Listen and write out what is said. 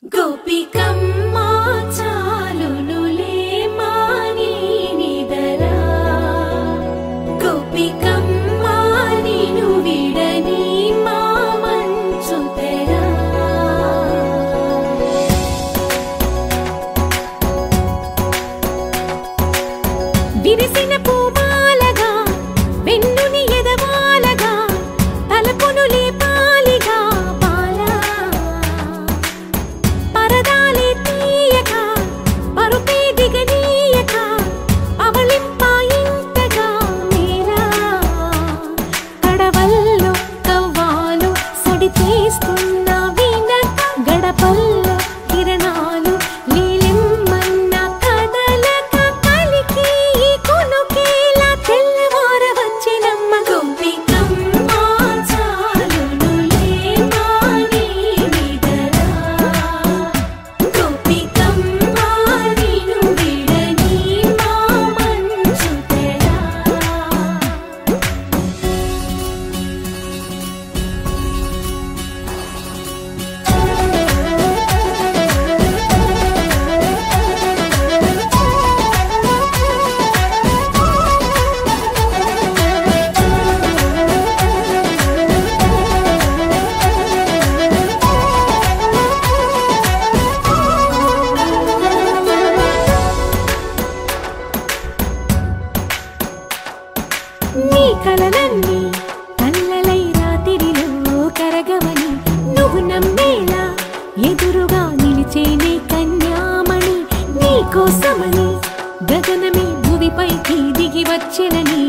గోపికమ్మా చాలునులే మాని నిదరా గోపికమ్మా నిను విడని మా మంచు తెరా విరిసిన పూమాలగా వెన్నుని ఎదవాలగా తలపును లేపాలిగా బాలా పరదాలే తీయక పరుపే దిగనీయక అవలింపాయింతగా మీరా కడవల్లో కవ్వాలు సడి చేస్తున్న వీణక గడపల్లో కిరణాలు నీలిమ్మన్న కదలక కలికి కొనుకేలా తెల్లవార వచ్చినమ్మ గోపికమ్మా చాలునులే మాని నిదరా గోపికమ్మా నిను విడని మా మంచు తెరా నీ కలలన్నీ కళ్ళలై రాత్రిలో కరగవని నువ్వు నమ్మేలా ఎదురుగా నిలిచేనే కన్యామణి నీ కోసమని గగనమే భూమిపైకి దిగి వచ్చెనని